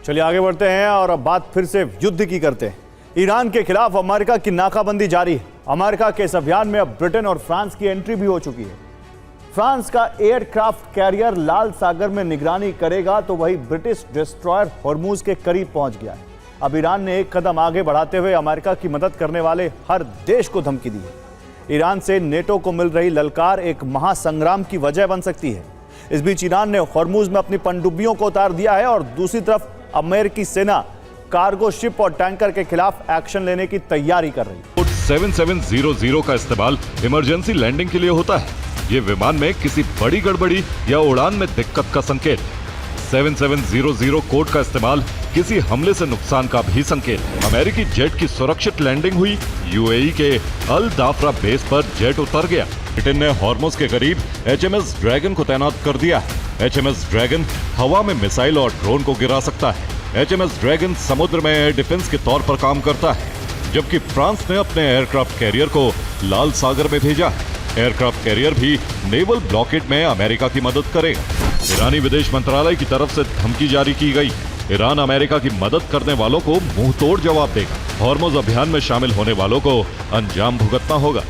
चलिए आगे बढ़ते हैं और अब बात फिर से युद्ध की करते हैं। ईरान के खिलाफ अमेरिका की नाकाबंदी जारी है। अमेरिका के इस अभियान में अब ब्रिटेन और फ्रांस की एंट्री भी हो चुकी है। फ्रांस का एयरक्राफ्ट कैरियर लाल सागर में निगरानी करेगा तो वही ब्रिटिश डिस्ट्रॉयर हॉर्मूज के करीब पहुंच गया है। अब ईरान ने एक कदम आगे बढ़ाते हुए अमेरिका की मदद करने वाले हर देश को धमकी दी है। ईरान से नेटो को मिल रही ललकार एक महासंग्राम की वजह बन सकती है। इस बीच ईरान ने हॉर्मूज में अपनी पनडुब्बियों को उतार दिया है और दूसरी तरफ अमेरिकी सेना कार्गो शिप और टैंकर के खिलाफ एक्शन लेने की तैयारी कर रही है। 7700 का इस्तेमाल इमरजेंसी लैंडिंग के लिए होता है। ये विमान में किसी बड़ी गड़बड़ी या उड़ान में दिक्कत का संकेत। 7700 कोड का इस्तेमाल किसी हमले से नुकसान का भी संकेत। अमेरिकी जेट की सुरक्षित लैंडिंग हुई। यूएई के अल दाफरा बेस पर जेट उतर गया। ब्रिटेन ने हॉर्मुज के करीब HMS ड्रैगन को तैनात कर दिया। HMS ड्रैगन हवा में मिसाइल और ड्रोन को गिरा सकता है। HMS ड्रैगन समुद्र में एयर डिफेंस के तौर पर काम करता है, जबकि फ्रांस ने अपने एयरक्राफ्ट कैरियर को लाल सागर में भेजा है। एयरक्राफ्ट कैरियर भी नेवल ब्लॉकेड में अमेरिका की मदद करेगा। ईरानी विदेश मंत्रालय की तरफ से धमकी जारी की गई। ईरान अमेरिका की मदद करने वालों को मुंह तोड़ जवाब देगा। हॉर्मुज अभियान में शामिल होने वालों को अंजाम भुगतना होगा।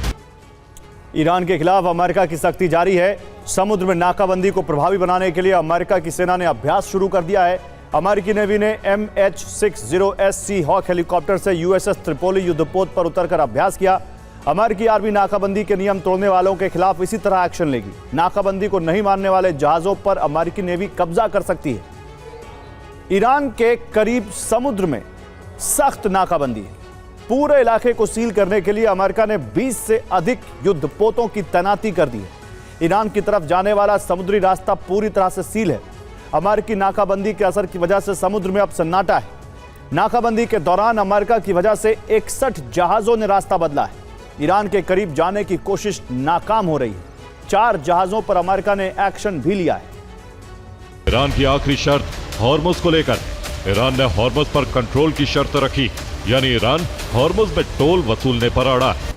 ईरान के खिलाफ अमेरिका की सख्ती जारी है। समुद्र में नाकाबंदी को प्रभावी बनाने के लिए अमेरिका की सेना ने अभ्यास शुरू कर दिया है। अमेरिकी नेवी ने MH-60S सी हॉक हेलीकॉप्टर से USS त्रिपोली युद्धपोत पर उतरकर अभ्यास किया। अमेरिकी आर्मी नाकाबंदी के नियम तोड़ने वालों के खिलाफ इसी तरह एक्शन लेगी। नाकाबंदी को नहीं मानने वाले जहाजों पर अमेरिकी नेवी कब्जा कर सकती है। ईरान के करीब समुद्र में सख्त नाकाबंदी है। पूरे इलाके को सील करने के लिए अमेरिका ने 20 से अधिक युद्धपोतों की तैनाती कर दी है। ईरान की तरफ जाने वाला समुद्री रास्ता पूरी तरह से सील है। अमेरिकी नाकाबंदी के असर की वजह से समुद्र में अब सन्नाटा है। नाकाबंदी के दौरान अमेरिका की वजह से 61 जहाजों ने रास्ता बदला है। ईरान के करीब जाने की कोशिश नाकाम हो रही है। 4 जहाजों पर अमेरिका ने एक्शन भी लिया है। ईरान की आखिरी शर्त हॉर्मुज को लेकर। ईरान ने हॉर्मुज पर कंट्रोल की शर्त रखी, यानी ईरान हॉर्मुज में टोल वसूलने पर अड़ा है।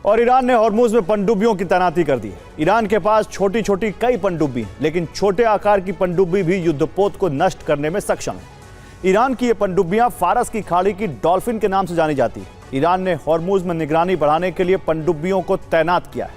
और ईरान ने हॉर्मुज में पनडुब्बियों की तैनाती कर दी है। ईरान के पास छोटी छोटी कई पनडुब्बी, लेकिन छोटे आकार की पनडुब्बी भी युद्धपोत को नष्ट करने में सक्षम है। ईरान की ये पनडुब्बियां फारस की खाड़ी की डॉल्फिन के नाम से जानी जाती है। ईरान ने हॉर्मुज में निगरानी बढ़ाने के लिए पनडुब्बियों को तैनात किया है।